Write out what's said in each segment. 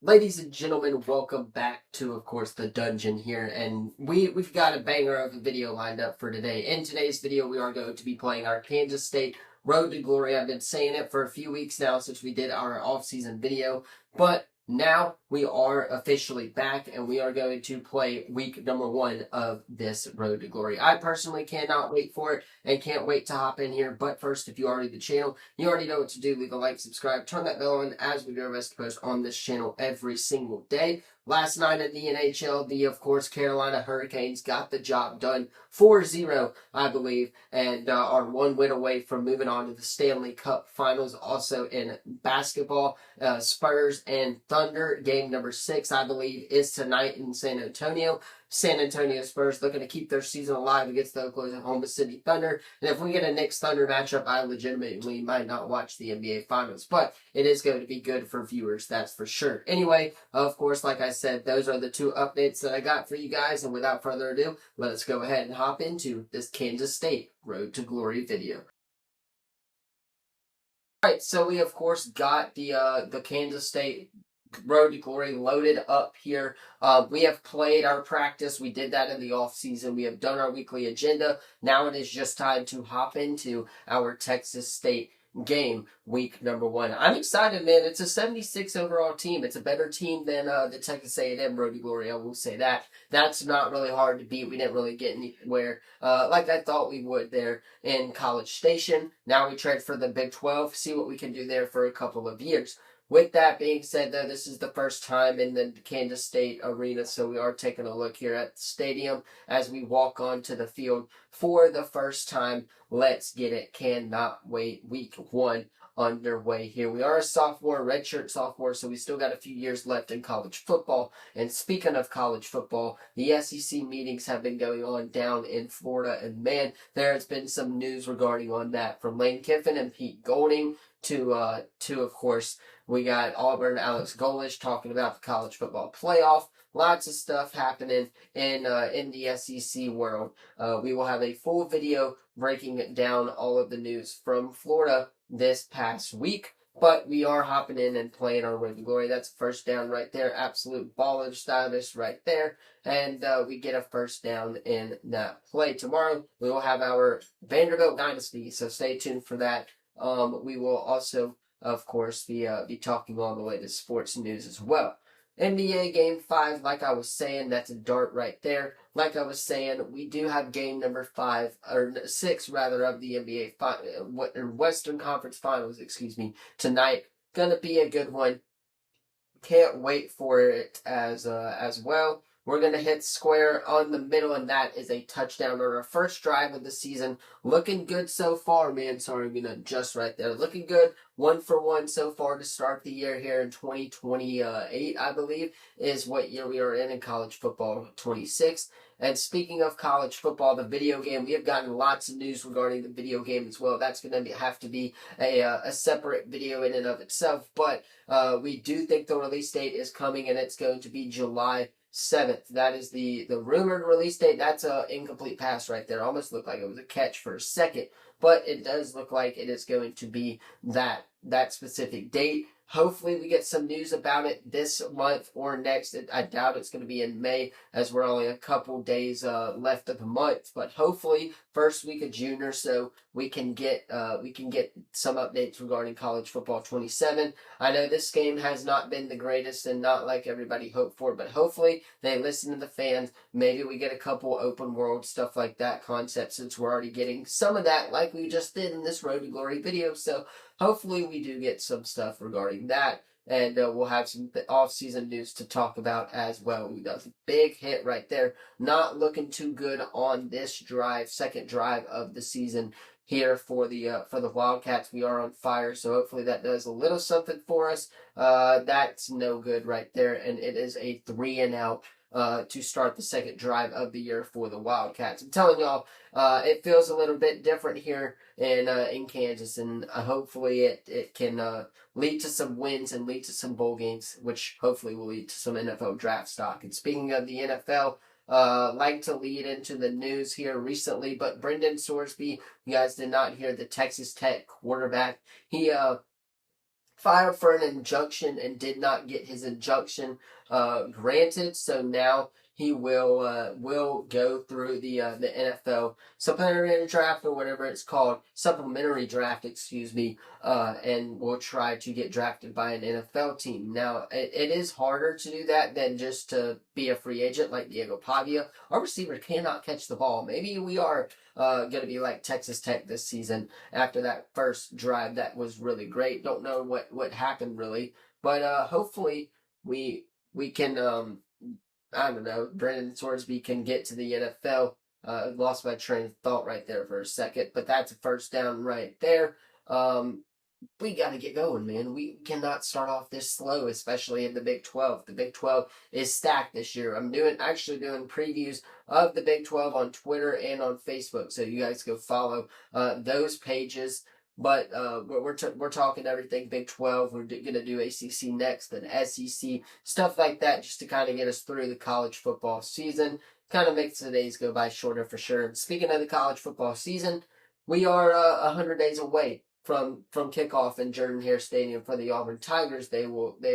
Ladies and gentlemen, welcome back to, of course, the dungeon here, and we've got a banger of a video lined up for today. In today's video, we are going to be playing our Kansas State Road to Glory. I've been saying it for a few weeks now since we did our off-season video, but now we are officially back, and we are going to play week number 1 of this Road to Glory. I personally cannot wait for it and can't wait to hop in here. But first, if you are new to the channel, you already know what to do. Leave a like, subscribe, turn that bell on, as we do our best to post on this channel every single day. Last night in the NHL, of course, Carolina Hurricanes got the job done 4-0, I believe, and are one win away from moving on to the Stanley Cup Finals. Also in basketball, Spurs and Thunder, game number 6, I believe, is tonight in San Antonio. San Antonio Spurs looking to keep their season alive against the Oklahoma City Thunder. And if we get a Knicks Thunder matchup, I legitimately might not watch the NBA Finals. But it is going to be good for viewers, that's for sure. Anyway, of course, like I said, those are the 2 updates that I got for you guys. And without further ado, let us go ahead and hop into this Kansas State Road to Glory video. Alright, so we of course got the Kansas State Road to Glory loaded up here. We have played our practice. We did that in the off season. We have done our weekly agenda. Now it is just time to hop into our Texas State game, week number 1. I'm excited, man. It's a 76 overall team. It's a better team than the Texas A&M Road to Glory. I will say that. That's not really hard to beat. We didn't really get anywhere like I thought we would there in College Station. Now we trade for the Big 12. See what we can do there for a couple of years. With that being said, though, this is the first time in the Kansas State arena, so we are taking a look here at the stadium as we walk onto the field for the first time. Let's get it. Cannot wait. Week 1 underway here. We are a sophomore, redshirt sophomore, so we still got a few years left in college football. And speaking of college football, the SEC meetings have been going on down in Florida, and man, there has been some news regarding on that from Lane Kiffin and Pete Golding to of course, we got Auburn, Alex Golesh talking about the college football playoff. Lots of stuff happening in the SEC world. We will have a full video breaking down all of the news from Florida this past week. But we are hopping in and playing our Road to Glory. That's a first down right there. Absolute baller status right there. And we get a first down in that play. Tomorrow, we will have our Vanderbilt Dynasty, so stay tuned for that. We will also, of course, be talking all the latest sports news as well. NBA Game 5, like I was saying, that's a dart right there. Like I was saying, we do have game number 5, or 6 rather, of the NBA Western Conference Finals, tonight. Gonna be a good one. Can't wait for it as well. We're going to hit square on the middle, and that is a touchdown on our first drive of the season. Looking good so far, man. Sorry, I'm going to adjust right there. Looking good. 1 for 1 so far to start the year here in 2028, I believe, is what year we are in college football, 26. And speaking of college football, the video game, we have gotten lots of news regarding the video game as well. That's going to have to be a separate video in and of itself. But we do think the release date is coming, and it's going to be July 7th. That is the rumored release date. That's an incomplete pass right there. Almost looked like it was a catch for a second. But it does look like it is going to be that specific date. Hopefully we get some news about it this month or next. I doubt it's going to be in May, as we're only a couple days left of the month. But hopefully first week of June or so we can get some updates regarding college football 27. I know this game has not been the greatest and not like everybody hoped for, but hopefully they listen to the fans. Maybe we get a couple open world stuff like that concept, since we're already getting some of that like we just did in this Road to Glory video. So hopefully we do get some stuff regarding that, and we'll have some off-season news to talk about as well. We got a big hit right there. Not looking too good on this drive, second drive of the season here for the Wildcats. We are on fire, so hopefully that does a little something for us. That's no good right there, and it is a 3-and-out to start the second drive of the year for the Wildcats. I'm telling y'all, it feels a little bit different here in Kansas, and hopefully it can lead to some wins and lead to some bowl games, which hopefully will lead to some NFL draft stock. And speaking of the NFL, like to lead into the news here recently, but Brendan Sorsby, you guys did not hear, the Texas Tech quarterback, he filed for an injunction and did not get his injunction granted. So now he will go through the NFL supplementary draft, or whatever it's called, supplementary draft, excuse me, and will try to get drafted by an NFL team. Now, it is harder to do that than just to be a free agent like Diego Pavia. Our receiver cannot catch the ball. Maybe we are going to be like Texas Tech this season after that first drive that was really great. Don't know what happened really, but hopefully we can I don't know, Brandon Sorsby can get to the NFL. Lost my train of thought right there for a second, but that's a first down right there. We got to get going, man. We cannot start off this slow, especially in the Big 12. The Big 12 is stacked this year. I'm actually doing previews of the Big 12 on Twitter and on Facebook, so you guys go follow those pages. But we're talking everything Big 12. We're going to do ACC next, then SEC, stuff like that, just to kind of get us through the college football season. Kind of makes the days go by shorter for sure. And speaking of the college football season, we are 100 days away from kickoff in Jordan-Hare Stadium for the Auburn Tigers. That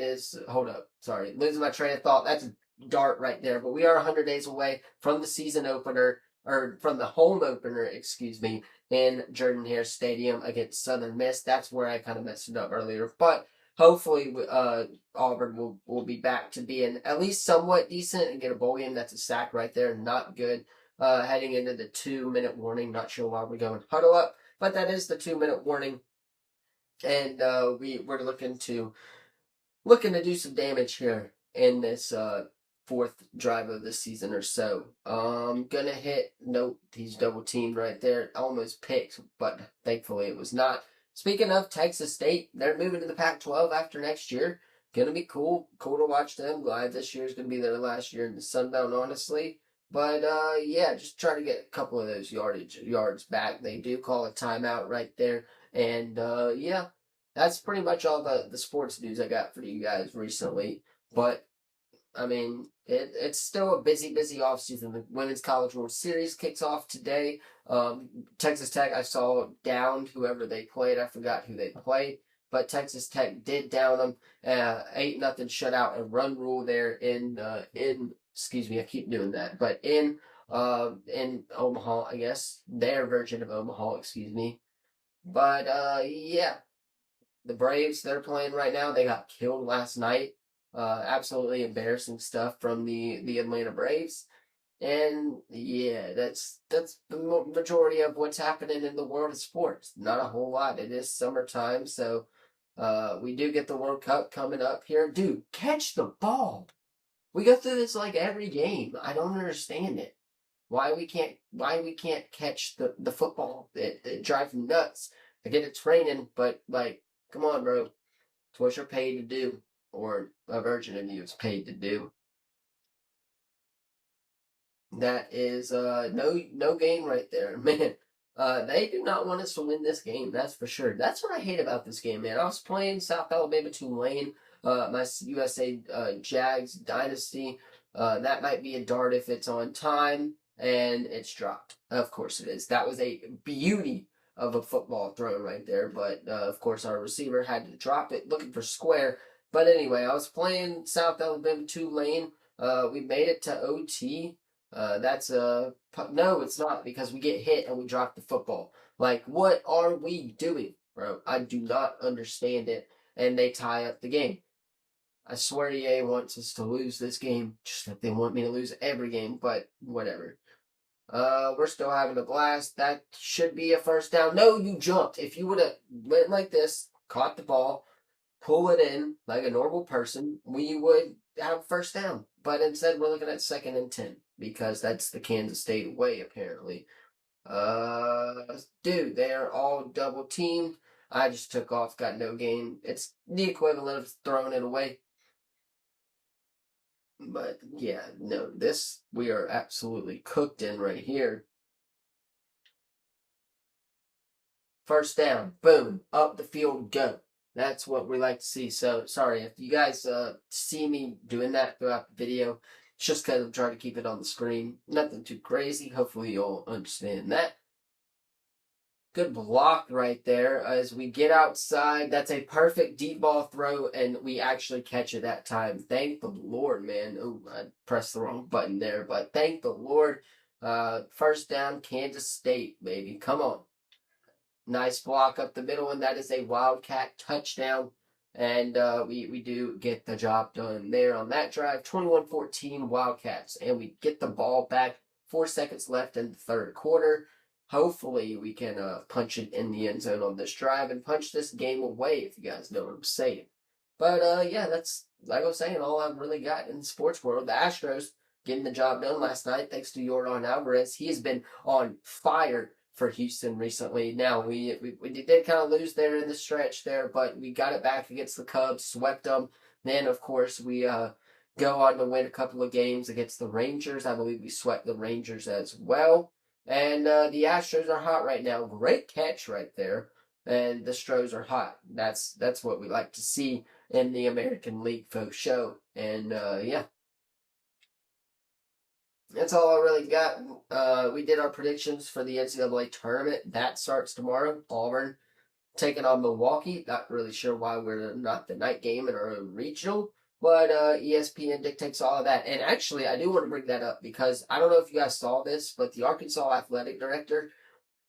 is, hold up, sorry, losing my train of thought. That's a dart right there. But we are 100 days away from the season opener, or from the home opener, excuse me, in Jordan-Hare Stadium against Southern Miss. That's where I kind of messed it up earlier. But hopefully Auburn will be back to being at least somewhat decent and get a bowl game. That's a sack right there. Not good. Heading into the 2-minute warning. Not sure why we're going huddle up, but that is the 2-minute warning. And we're looking to do some damage here in this fourth drive of the season or so. Gonna hit, nope, he's double teamed right there. Almost picked, but thankfully it was not. Speaking of Texas State, they're moving to the Pac-12 after next year. Gonna be cool to watch them. Glad this year's gonna be their last year in the Sun Belt, honestly. But yeah, just try to get a couple of those yards back. They do call a timeout right there. And yeah, that's pretty much all the sports news I got for you guys recently. But I mean, it's still a busy offseason. The Women's College World Series kicks off today. Texas Tech, I saw downed whoever they played. I forgot who they played. But Texas Tech did down them. 8-0 shutout and run rule there in excuse me, I keep doing that. But in Omaha, I guess. Their version of Omaha, excuse me. But yeah. The Braves, they're playing right now. They got killed last night. Absolutely embarrassing stuff from the Atlanta Braves. And yeah, that's the majority of what's happening in the world of sports. Not a whole lot. It is summertime, so we do get the World Cup coming up here. Dude, catch the ball. We go through this like every game. I don't understand it. Why we can't catch the football? It drives me nuts. I get it's raining, but like, come on, bro. It's what you're paid to do, or a version of you is paid to do. That is no game right there, man. They do not want us to win this game, that's for sure. That's what I hate about this game, man. I was playing South Alabama Tulane, my USA Jags dynasty. That might be a dart if it's on time, and it's dropped. Of course it is. That was a beauty of a football throw right there, but of course our receiver had to drop it looking for square. But anyway, I was playing South Alabama Tulane. We made it to OT. No, it's not, because we get hit and we drop the football. Like, what are we doing, bro? I do not understand it. And they tie up the game. I swear EA wants us to lose this game, just like they want me to lose every game, but whatever. We're still having a blast. That should be a first down. No, you jumped. If you would have went like this, caught the ball, pull it in like a normal person, we would have first down. But instead, we're looking at 2nd and 10, because that's the Kansas State way, apparently. Dude, they are all double teamed. I just took off, got no gain. It's the equivalent of throwing it away. But yeah, no, this we are absolutely cooked in right here. First down, boom, up the field, go. That's what we like to see. So sorry if you guys see me doing that throughout the video. It's just because I'm trying to keep it on the screen. Nothing too crazy. Hopefully you'll understand that. Good block right there as we get outside. That's a perfect deep ball throw, and we actually catch it that time. Thank the Lord, man. Oh, I pressed the wrong button there, but thank the Lord. First down, Kansas State, baby. Come on. Nice block up the middle, and that is a Wildcat touchdown. And we do get the job done there on that drive. 21-14 Wildcats. And we get the ball back. 4 seconds left in the third quarter. Hopefully we can punch it in the end zone on this drive and punch this game away, if you guys know what I'm saying. But yeah, that's, like I was saying, all I've really got in the sports world. The Astros getting the job done last night thanks to Yordan Alvarez. He has been on fire for Houston recently. Now, we did kind of lose there in the stretch there, but we got it back against the Cubs, swept them. Then, of course, we go on to win a couple of games against the Rangers. I believe we swept the Rangers as well. And the Astros are hot right now. Great catch right there. And the Stros are hot. That's what we like to see in the American League Folk show. And yeah. That's all I really got. We did our predictions for the NCAA tournament. That starts tomorrow. Auburn taking on Milwaukee. Not really sure why we're not the night game in our own regional. But ESPN dictates all of that. And actually, I do want to bring that up because I don't know if you guys saw this, but the Arkansas athletic director,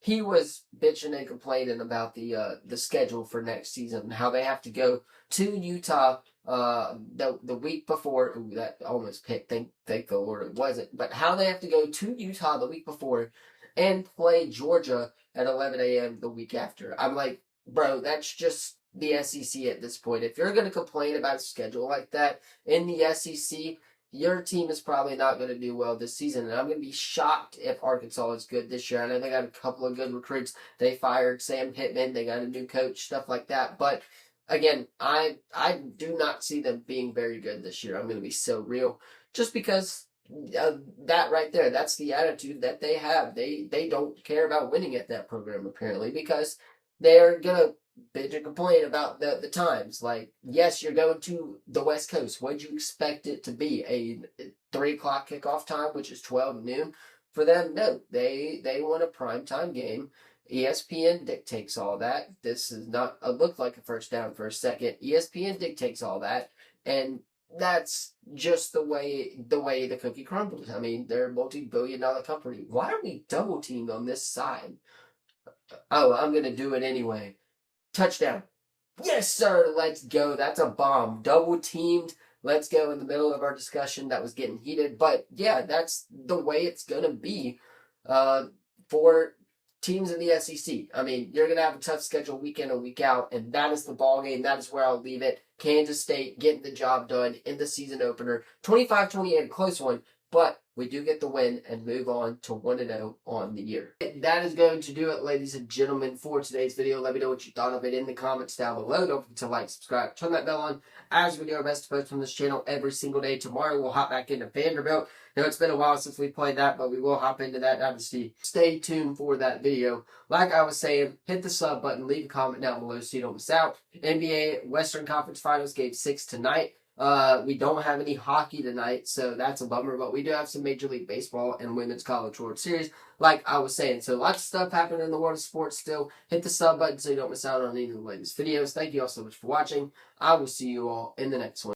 he was bitching and complaining about the schedule for next season, how they have to go to Utah the week before. Ooh, that almost picked. Thank the Lord it wasn't. But how they have to go to Utah the week before and play Georgia at 11 a.m. the week after. I'm like, bro, that's just the SEC at this point. If you're going to complain about a schedule like that in the SEC, your team is probably not going to do well this season. And I'm going to be shocked if Arkansas is good this year. I know they got a couple of good recruits. They fired Sam Pittman. They got a new coach, stuff like that. But again, I do not see them being very good this year. I'm going to be so real. Just because that right there, that's the attitude that they have. They don't care about winning at that program, apparently, because they're going to bitch and complain about the times. Like, yes, you're going to the West Coast. What'd you expect it to be? A 3 o'clock kickoff time, which is 12 noon? For them, no. They want a prime time game. ESPN dictates all that. This is not look like a first down for a second. ESPN dictates all that, and that's just the way the cookie crumbles. I mean, they're a multi-billion-dollar company. Why are we double teamed on this side? Oh, I'm gonna do it anyway. Touchdown. Yes, sir. Let's go. That's a bomb. Double teamed. Let's go in the middle of our discussion that was getting heated. But yeah, that's the way it's going to be for teams in the SEC. I mean, you're going to have a tough schedule week in and week out, and that is the ball game. That is where I'll leave it. Kansas State getting the job done in the season opener. 25-28, a close one, but we do get the win and move on to 1-0 on the year. That is going to do it, ladies and gentlemen, for today's video. Let me know what you thought of it in the comments down below. Don't forget to like, subscribe, turn that bell on, as we do our best to post on this channel every single day. Tomorrow we'll hop back into Vanderbilt. Now, it's been a while since we played that, but we will hop into that dynasty. Stay tuned for that video. Like I was saying, hit the sub button, leave a comment down below so you don't miss out. NBA Western Conference Finals Game 6 tonight. We don't have any hockey tonight, so that's a bummer, but we do have some Major League Baseball and Women's College World Series, like I was saying. So lots of stuff happening in the world of sports still. Hit the sub button so you don't miss out on any of the latest videos. Thank you all so much for watching. I will see you all in the next one.